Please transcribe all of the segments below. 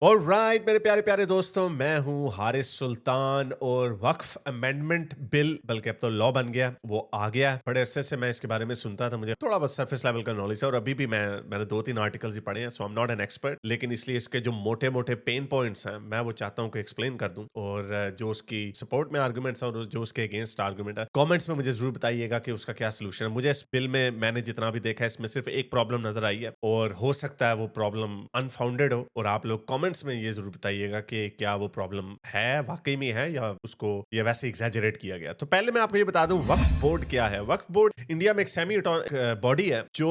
Alright मेरे प्यारे प्यारे दोस्तों, मैं हूं हारिस सुल्तान और वक्फ अमेंडमेंट बिल, बल्कि अब तो लॉ बन गया, वो आ गया। बड़े अरसे से मैं इसके बारे में सुनता था, मुझे थोड़ा बहुत सरफेस लेवल का नॉलेज है और अभी भी मैंने 2-3 आर्टिकल्स ही पढ़े हैं, so I am not an expert. लेकिन इसलिए इसके जो मोटे मोटे पेन पॉइंट्स हैं मैं वो चाहता हूं कि एक्सप्लेन कर दूं, और जो उसकी सपोर्ट में आर्गूमेंट्स हैं और जो उसके अगेंस्ट आर्गूमेंट है, कॉमेंट्स में मुझे जरूर बताइएगा कि उसका क्या सोल्यूशन है। मुझे इस बिल में मैंने जितना भी देखा है इसमें सिर्फ एक प्रॉब्लम नजर आई है, और हो सकता है वो प्रॉब्लम अनफाउंडेड हो, और आप लोग कमेंट्स में ये जरूर बताइएगा कि क्या वो प्रॉब्लम है, वाकई में है, या उसको या वैसे एग्जैजरेट किया गया। तो पहले मैं आपको ये बता दूं वक्फ बोर्ड क्या है। वक्फ बोर्ड इंडिया में एक सेमी बॉडी है जो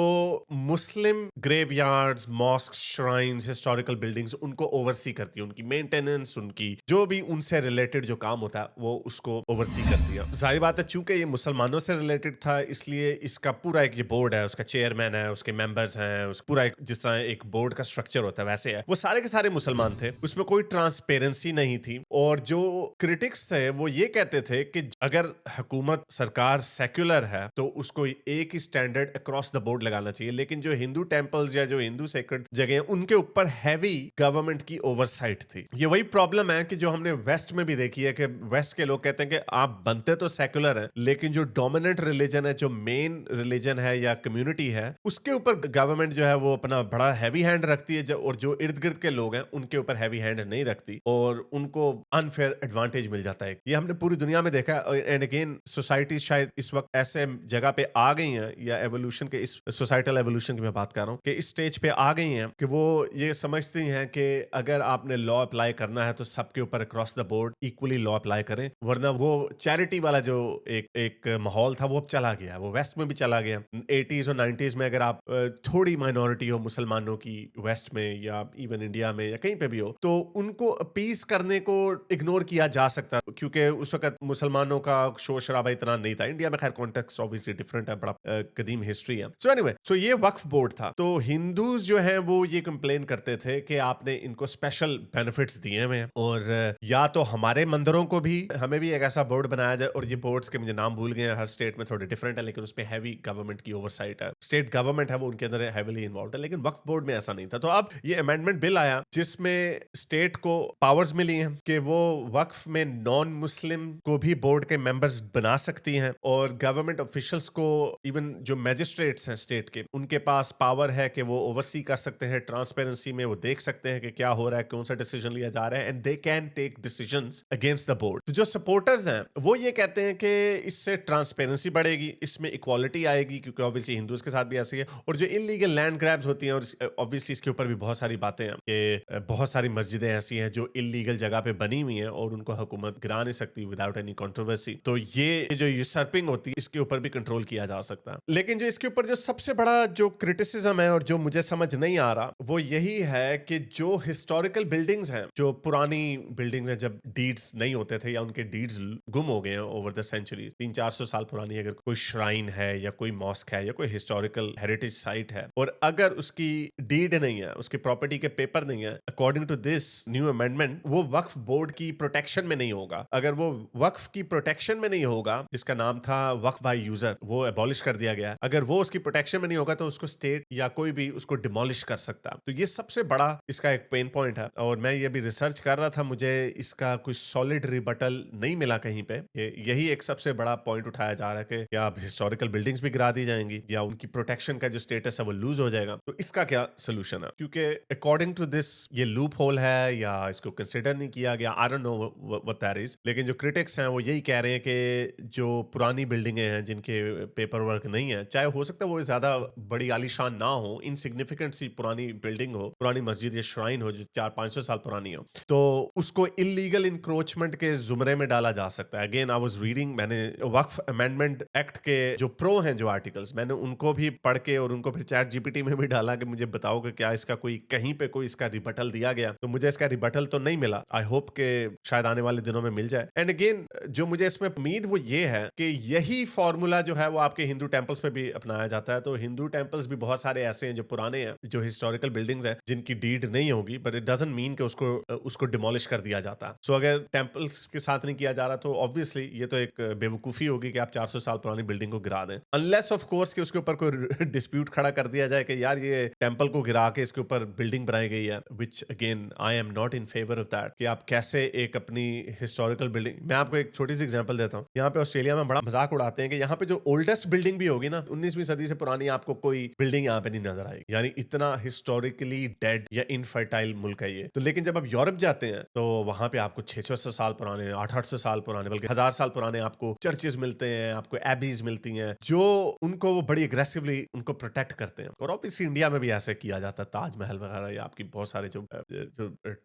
Muslim graveyards, mosque, shrines, historical buildings उनको ओवरसी करती है, उनकी मेंटेनेंस, उनकी जो भी उनसे रिलेटेड जो काम होता है वो उसको ओवरसी करती है। जाहिर बात है, चूंकि ये मुसलमानों से रिलेटेड था, इसलिए इसका पूरा एक ये बोर्ड है, उसका चेयरमैन है, उसके मेंबर्स हैं, उस पूरा जिस तरह एक बोर्ड का स्ट्रक्चर होता है वैसे है। वो सारे के सारे मुसलमान थे, उसमें कोई ट्रांसपेरेंसी नहीं थी। और जो क्रिटिक्स थे वो ये कहते थे कि अगर हुकूमत सरकार सेक्युलर है तो उसको एक ही स्टैंडर्ड अक्रॉस द बोर्ड लगाना चाहिए, लेकिन जो हिंदू टेम्पल्स या जो हिंदू सेक्रेड जगह हैं उनके ऊपर हैवी गवर्नमेंट की ओवरसाइट थी। ये वही प्रॉब्लम है कि जो हमने वेस्ट में भी देखी है, कि वेस्ट के लोग कहते हैं कि आप बनते तो सेक्युलर हैं, लेकिन जो डोमिनेंट रिलीजन है, जो मेन रिलीजन है या कम्युनिटी है, उसके ऊपर गवर्नमेंट जो है वो अपना बड़ा हैवी हैंड रखती है, और जो इर्द गिर्द के लोग हैं उनके ऊपर हैवी हैंड नहीं रखती, और उनको अनफेयर एडवांटेज मिल जाता है। ये हमने पूरी दुनिया में देखा है। एंड अगेन सोसाइटी शायद इस वक्त ऐसे जगह पे आ गई हैं, या एवोल्यूशन के, इस सोसाइटल एवोल्यूशन की मैं बात कर रहा हूँ, कि इस स्टेज पे आ गई हैं कि वो ये समझती हैं कि अगर आपने लॉ अप्लाई करना है तो सबके ऊपर across the board equally law apply करें, वरना वो चैरिटी वाला जो एक माहौल था वो अब चला गया, वो वेस्ट में भी चला गया। 80s और 90s में अगर आप थोड़ी माइनॉरिटी हो मुसलमानों की वेस्ट में या इवन इंडिया में या कहीं पे भी हो, तो उनको अपीस करने को इग्नोर किया जा सकता, क्योंकि उस वक्त मुसलमानों का शोर शराबा इतना नहीं था। इंडिया में खैर कॉन्टेक्स्ट ऑब्वियसली डिफरेंट है, बड़ा कदीम हिस्ट्री है। सो एनीवे, सो ये वक्फ बोर्ड था। तो हिंदूज जो है वो ये कंप्लेन करते थे कि आपने इनको स्पेशल बेनिफिट्स दिए हुए हैं, और या तो हमारे मंदिरों को भी, हमें भी एक ऐसा बोर्ड बनाया जाए। और ये बोर्ड्स के मुझे नाम भूल गए हैं, हर स्टेट में थोड़े डिफरेंट है, लेकिन उसमें हैवी गवर्नमेंट की ओवरसाइट है, स्टेट गवर्नमेंट है वो उनके अंदर हैवीली इन्वॉल्व है, लेकिन वक्फ बोर्ड में ऐसा नहीं था। तो अब ये अमेंडमेंट बिल आया जिसमें स्टेट को पावर्स मिली हैं कि वो वक्फ में नॉन मुस्लिम को भी बोर्ड के मेंबर्स बना सकती हैं, और गवर्नमेंट ऑफिशियल्स को, इवन जो मैजिस्ट्रेट्स हैं स्टेट के, उनके पास पावर है कि वो ओवरसी कर सकते हैं, ट्रांसपेरेंसी में वो देख सकते हैं कि क्या हो रहा है, कौन सा डिसीजन लिया जा रहा है, and they can take decisions against the board. तो जो सपोर्टर्स हैं वो ये कहते हैं कि इससे ट्रांसपेरेंसी बढ़ेगी, इसमें इक्वालिटी आएगी, क्योंकि ऑब्वियसली हिंदूज के साथ भी ऐसी है। और जो इलीगल लैंड ग्रैब्स होती हैं, और ऑब्वियसली इसके ऊपर भी बहुत सारी बातें हैं कि बहुत सारी मस्जिदें ऐसी हैं जो इलीगल जगह पे बनी हुई हैं और उनको हुकूमत गिरा नहीं सकती विदाउट एनी कंट्रोवर्सी। तो ये जो यूसर्पिंग होती है इसके ऊपर भी कंट्रोल किया जा सकता है। लेकिन जो इसके ऊपर जो सबसे बड़ा जो क्रिटिसिज्म है और जो मुझे समझ नहीं आ रहा, वो यही है कि जो हिस्टोरिकल बिल्डिंग्स हैं, जो पुरानी बिल्डिंग्स हैं, जब डीड्स नहीं होते थे या उनके डीड्स गुम हो गए हैं ओवर द सेंचुरीज, 300-400 साल पुरानी अगर कोई श्राइन है या कोई मॉस्क है या कोई हिस्टोरिकल हेरिटेज साइट है, और अगर उसकी डीड नहीं है, उसकी प्रॉपर्टी के पेपर नहीं है, according to this new amendment, वो वक्फ बोर्ड की प्रोटेक्शन में नहीं होगा। अगर वो वक्फ की प्रोटेक्शन में नहीं होगा, जिसका नाम था वक्फ बाय यूजर, वो एबॉलिश कर दिया गया, अगर वो उसकी प्रोटेक्शन में नहीं होगा तो उसको स्टेट या कोई भी उसको डिमोलिश कर सकता। तो ये सबसे बड़ा इसका एक पेन पॉइंट है, और मैं ये भी रिसर्च कर रहा था, मुझे इसका कोई सॉलिड रिबटल नहीं मिला कहीं पे। यही एक सबसे बड़ा पॉइंट उठाया जा रहा है कि क्या हिस्टोरिकल बिल्डिंग्स भी गिरा दी जाएंगी, या उनकी प्रोटेक्शन का जो स्टेटस है वो लूज हो जाएगा। तो इसका क्या सोल्यूशन है, क्योंकि अकॉर्डिंग टू दिस ये लूप होल है या इसको कंसिडर नहीं किया गया, I don't know what that is. लेकिन जो क्रिटिक्स हैं वो यही कह रहे हैं कि जो पुरानी बिल्डिंगें हैं जिनके पेपर वर्क नहीं है, चाहे हो सकता है वो ज्यादा बड़ी आलीशान ना हो, इनसिग्निफिकेंट सी पुरानी बिल्डिंग हो, पुरानी मस्जिद या श्राइन हो जो 400-500 साल पुरानी हो, तो उसको इलीगल इंक्रोचमेंट के जुमरे में डाला जा सकता है। अगेन आई वाज रीडिंग, मैंने वक्फ अमेंडमेंट एक्ट के जो प्रो हैं जो आर्टिकल्स, मैंने उनको भी पढ़ के और उनको फिर चैट जीपीटी में भी डाला कि मुझे बताओ कि क्या इसका कोई कहीं पे कोई इसका रिबटल दिया गया। तो मुझे इसका रिबटल तो नहीं मिला। आई होप के शायद आने वाले दिनों में मिल जाए। एंड अगेन जो मुझे इसमें उम्मीद वो ये है कि यही फॉर्मूला जो है वो आपके हिंदू टेम्पल्स पे भी अपनाया जाता है। तो हिंदू टेम्पल्स भी बहुत सारे ऐसे हैं जो पुराने हैं, जो हिस्टोरिकल बिल्डिंग्स हैं, जिनकी डीड नहीं होगी, बट इट डजंट मीन कि उसको डिमोलिश कर दिया जाता। सो अगर टेम्पल्स के साथ नहीं किया जा रहा तो ऑब्वियसली ये तो एक बेवकूफी होगी कि आप 400 साल पुरानी बिल्डिंग को गिरा दें, अनलेस ऑफ कोर्स कि उसके ऊपर कोई डिस्प्यूट खड़ा कर दिया जाए कि यार ये टेम्पल को गिरा के इसके ऊपर बिल्डिंग बनाई गई है, which which again I am not in favour of that, कि आप कैसे एक अपनी हिस्टोरिकल बिल्डिंग, मैं आपको एक छोटी सी एग्जांपल देता हूँ। यहाँ पे ऑस्ट्रेलिया में बड़ा मजाक उड़ाते हैं कि यहाँ पे जो ओल्डेस्ट बिल्डिंग भी होगी ना 19वीं सदी से पुरानी, आपको कोई बिल्डिंग यहाँ पे नहीं नजर आएगी, यानी इतना हिस्टोरिकली डेड या इनफर्टाइल मुल्क है ये। तो लेकिन जब आप यूरोप जाते हैं तो वहां पे आपको 600 साल पुराने, 800 साल पुराने, बल्कि 1000 साल पुराने आपको चर्चेज मिलते हैं, आपको एबीज मिलती हैं, जो उनको वो बड़ी अग्रेसिवली उनको प्रोटेक्ट करते हैं। और ऑब्वियसली इंडिया में भी ऐसे किया जाता है, ताजमहल वगैरह या आपकी बहुत सारे जो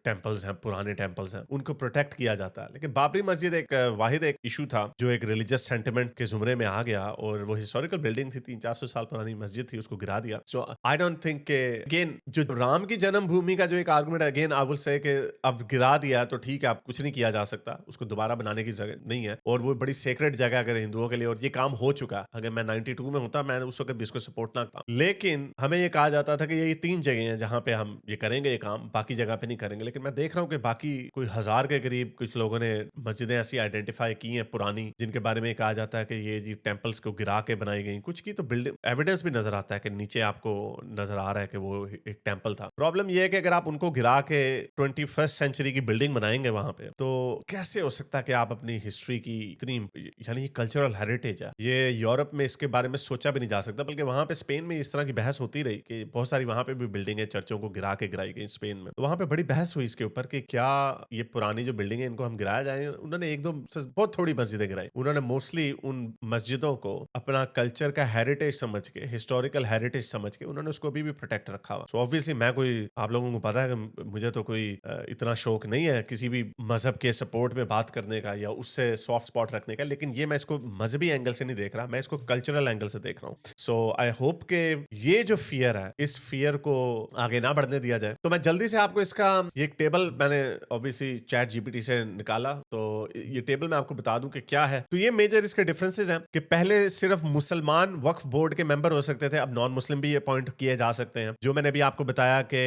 टेम्पल्स हैं, पुराने टेम्पल्स हैं, उनको प्रोटेक्ट किया जाता है। लेकिन बाबरी मस्जिद एक वाहिद एक इशू था जो एक रिलीजियस सेंटिमेंट के जुमरे में आ गया, और वो हिस्टोरिकल बिल्डिंग थी, 300-400 साल पुरानी मस्जिद थी, उसको गिरा दिया। सो आई डोंट थिंक के अगेन जो राम की जन्मभूमि का जो एक argument, again I will say कि अब गिरा दिया तो ठीक है, अब कुछ नहीं किया जा सकता, उसको दोबारा बनाने की जगह नहीं है, और वो बड़ी सेक्रेट जगह अगर हिंदुओं के लिए, और ये काम हो चुका। अगर मैं 92 में होता, मैं उस वक्त भी इसको सपोर्ट ना करता, लेकिन हमें ये कहा जाता था कि ये 3 जगह हैं जहां पे हम ये करेंगे ये काम, बाकी जगह पे नहीं करेंगे। लेकिन मैं देख रहा हूँ कि बाकी कोई 1000 के करीब कुछ लोगों ने मस्जिदें ऐसी आइडेंटिफाई की हैं पुरानी, जिनके बारे में कहा जाता है कि ये जी टेम्पल्स को गिरा के बनाई गई। कुछ की तो बिल्डिंग एविडेंस भी नजर आता है कि नीचे आपको नजर आ रहा है कि वो एक टेम्पल था। प्रॉब्लम ये है कि अगर आप उनको गिरा के 21st सेंचुरी की बिल्डिंग बनाएंगे वहां पे, तो कैसे हो सकता है कि आप अपनी हिस्ट्री की इतनी, यानी कल्चरल हेरिटेज है ये, यूरोप में इसके बारे में सोचा भी नहीं जा सकता। बल्कि वहां पे स्पेन में इस तरह की बहस होती रही कि बहुत सारी वहां पे भी बिल्डिंगें चर्चों को गिरा के गिराई गई स्पेन में, तो वहां पे बड़ी बहस हुई इसके ऊपर कि क्या ये पुरानी जो बिल्डिंग है इनको हम गिराया जाए। उन्होंने एक दो बहुत थोड़ी मस्जिदें गिराई, उन्होंने मोस्टली उन मस्जिदों को अपना कल्चर का हेरिटेज समझ के, हिस्टोरिकल हेरिटेज समझ के, उन्होंने उसको अभी भी प्रोटेक्ट रखा हुआ। सो ऑब्वियसली मैं कोई, आप लोगों को पता है कि मुझे तो कोई इतना शौक नहीं है किसी भी मजहब के सपोर्ट में बात करने का या उससे सॉफ्ट स्पॉट रखने का, लेकिन ये मैं इसको मजहबी एंगल से नहीं देख रहा, मैं इसको कल्चरल एंगल से देख रहा हूँ। सो आई होप के ये जो फियर है, इस फियर को आगे ना बढ़ने दिया जाए। तो मैं जल्दी से आपको इसका ये एक टेबल मैंने ऑब्वियसली चैट जीपीटी से निकाला, तो ये टेबल मैं आपको बता दूं कि क्या है। तो ये मेजर इसके डिफरेंसेस हैं कि पहले सिर्फ मुसलमान वक्फ बोर्ड के मेंबर हो सकते थे, अब नॉन मुस्लिम भी अपॉइंट किए जा सकते हैं। जो मैंने भी आपको बताया कि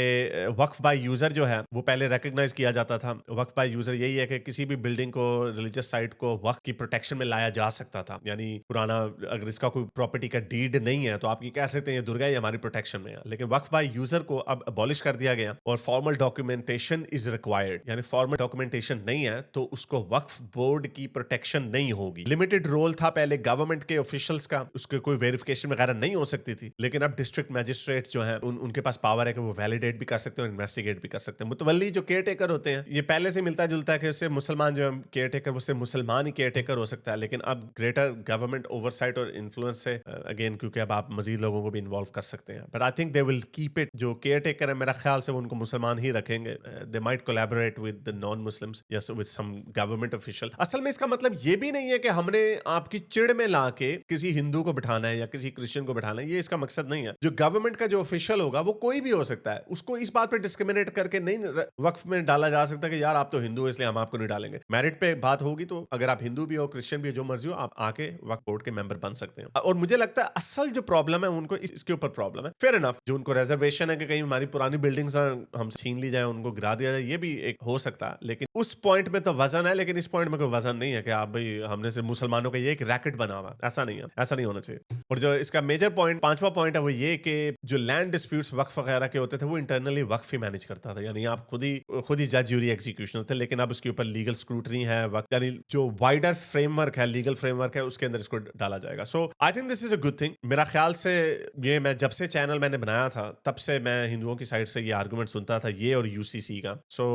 वक्फ बाय यूजर जो है वो पहले रिकॉग्नाइज किया जाता था। वक्फ बाय यूजर यही है कि किसी भी बिल्डिंग को, रिलीजियस साइट को वक्फ की प्रोटेक्शन में लाया जा सकता था, यानी पुराना अगर इसका कोई प्रॉपर्टी का डीड नहीं है तो आप ये कह सकते हैं ये दुर्गा ही हमारी प्रोटेक्शन में है। लेकिन वक्फ बाय यूजर को अब अबॉलिश कर दिया गया और फॉर्मल डॉक्यूमेंटेशन इज रिक्वायर्ड, यानी फॉर्मल डॉक्यूमेंटेशन नहीं है तो उसको वक्फ बोर्ड की प्रोटेक्शन नहीं होगी। लिमिटेड रोल था पहले गवर्नमेंट के ऑफिशियल्स का, उसके कोई वेरिफिकेशन वगैरह नहीं हो सकती थी, लेकिन अब डिस्ट्रिक्ट मैजिस्ट्रेट्स जो हैं उनके पास पावर है कि वो वैलिडेट भी कर सकते हैं और इन्वेस्टिगेट भी कर सकते हैं। मुतवल्ली जो केयर टेकर होते हैं, ये पहले से मिलता जुलता है कि उससे मुसलमान जो है केयर टेकर, उससे मुसलमान ही केयर टेकर हो सकता है, लेकिन अब ग्रेटर गवर्नमेंट ओवरसाइट और इन्फ्लुएंस से अगेन, क्योंकि अब आप मजीद लोगों को भी इन्वॉल्व कर सकते हैं। But I think they will keep it, जो केयर टेकर है मेरा ख्याल से वो उनको मुसलमान ही रखेंगे। They might collaborate with the non Muslims या विद सम गवर्नमेंट ऑफिशियल। असल में इसका मतलब ये भी नहीं है कि हमने आपकी चिड़ में लाके किसी हिंदू को बिठाना है या किसी क्रिश्चियन को बिठाना है, ये इसका मकसद नहीं है। जो गवर्नमेंट का जो ऑफिशियल होगा वो कोई भी हो सकता है, उसको इस बात पे डिस्क्रिमिनेट करके नहीं वक्फ में डाला जा सकता कि यार आप तो हिंदू हो इसलिए हम आपको नहीं डालेंगे। मेरिट पे बात होगी तो अगर आप हिंदू भी हो, क्रिश्चियन भी हो, जो मर्जी हो, आप आके वक्फ बोर्ड के मेंबर बन सकते हैं। और मुझे लगता है असल जो प्रॉब्लम है उनको इसके ऊपर प्रॉब्लम है। फेयर इनफ, जो उनको रिजर्वेशन है कि कहीं हमारी पुरानी बिल्डिंग्स हम छीन ली जाए, उनको गिरा दिया जाए, ये भी एक हो सकता है। लेकिन उस पॉइंट में तो वजन है, लेकिन इस पॉइंट में कोई वजन नहीं है कि आप भाई हमने सिर्फ मुसलमानों का ये एक रैकेट बना हुआ, ऐसा नहीं है, ऐसा नहीं होना चाहिए। और जो इसका मेजर पॉइंट, पांचवा पॉइंट है वो ये कि जो लैंड डिस्प्यूट्स वक्फ वगैरह के होते थे वो इंटरनली वक्फ ही मैनेज करता था, यानी आप खुद ही जज, ज्यूरी, एग्जीक्यूशनर थे। लेकिन अब उसके ऊपर लीगल स्क्रूटनी है, यानी जो वाइडर फ्रेमवर्क है, लीगल फ्रेमवर्क है, उसके अंदर इसको डाला जाएगा। So I think this is a good thing. मेरा ख्याल से ये, मैं जब से चैनल मैंने बनाया था तब से मैं हिंदुओं की साइड से ये आर्गुमेंट सुनता था, ये और यूसीसी का। सो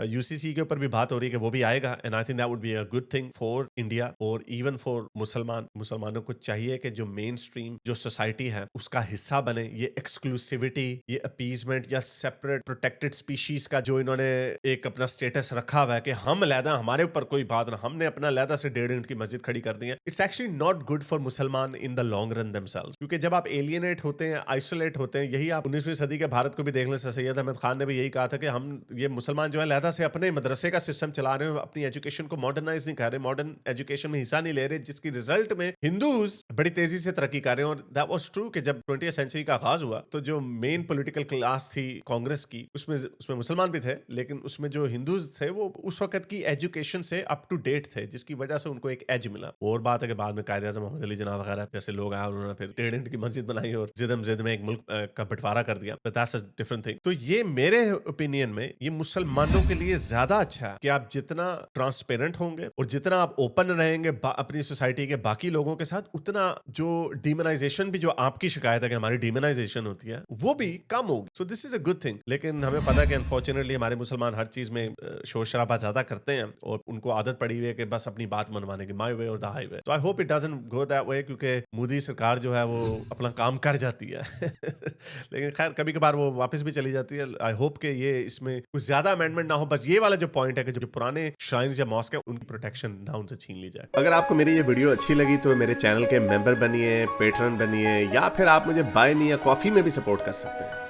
यूसीसी के ऊपर भी बात हो रही है कि वो भी आएगा, and I think that would be a good thing for India और इवन फॉर मुसलमानों को चाहिए कि जो मेन स्ट्रीम जो सोसाइटी है उसका हिस्सा बने। ये एक्सक्लूसिविटी, ये अपीजमेंट या सेपरेट प्रोटेक्टेड स्पीशीज का जो इन्होंने एक अपना स्टेटस रखा हुआ है कि हम अलहदा, हमारे ऊपर कोई बात ना, हमने अपना अलहदा से 1.5 यूनिट की मस्जिद खड़ी कर दी है, it's actually not good for मुसलमान in the long run themselves. क्योंकि जब आप एलियनेट होते हैं, आइसोलेट होते हैं, यही आप 19वीं सदी के भारत को भी देख लें, सैयद अहमद खान ने भी यही कहा था कि हम ये मुसलमान जो है अलहदा से अपने मदरसे का सिस्टम चला रहे हैं, अपनी एजुकेशन को मॉडर्नाइज नहीं कर रहे, मॉडर्न एजुकेशन में हिस्सा नहीं ले रहे, जिसकी रिजल्ट में हिंदूज बड़ी तेजी से तरक्की कर रहे हैं। और दैट वाज ट्रू कि जब 20वीं सेंचुरी का आगाज हुआ तो जो मेन पॉलिटिकल क्लास थी कांग्रेस की, उसमें मुसलमान भी थे, लेकिन उसमें जो हिंदूज थे वो उस वक्त की एजुकेशन से अप टू डेट थे, जिसकी वजह से उनको एक एज मिला। और बात है कि बाद में कायदे-आज़म मोहम्मद अली जिन्ना वगैरह जैसे लोग आए, उन्होंने फिर 1.5 ईंट की मस्जिद बनाई और जिद में एक मुल्क का बंटवारा कर दिया। That's a different thing. तो ये मेरे मेरे ओपिनियन में ये मुसलमानों के लिए ज्यादा अच्छा है कि आप जितना ट्रांसपेरेंट होंगे और जितना आप ओपन रहेंगे अपनी सोसाइटी के बाकी लोगों के साथ, उतना जो डिमोनाइजेशन भी, जो आपकी शिकायत है कि हमारी डिमोनाइजेशन होती है, वो भी कम होगी। So this is a good thing. लेकिन हमें पता है कि अनफॉर्चुनेटली हमारे मुसलमान हर चीज में शोर शराबा ज्यादा करते हैं और उनको आदत पड़ी हुई है कि बस अपनी बात मनवाने की, माय वे और द हाईवे। तो I hope it doesn't go that way, क्योंकि मोदी सरकार जो है वो अपना काम कर जाती है लेकिन खैर कभी कभार वो वापस भी चली जाती है। आई होप कि ये इसमें कुछ ज्यादा अमेंडमेंट ना हो। बस ये वाला जो पॉइंट है कि जो पुराने श्राइन्स या मॉस्क है उनकी प्रोटेक्शन ना उनसे छीन ली जाए। अगर आपको मेरी ये वीडियो अच्छी लगी तो मेरे चैनल के मेंबर बनिए, पेट्रन बनिए, या फिर आप मुझे बाय मी या कॉफी में भी सपोर्ट कर सकते हैं।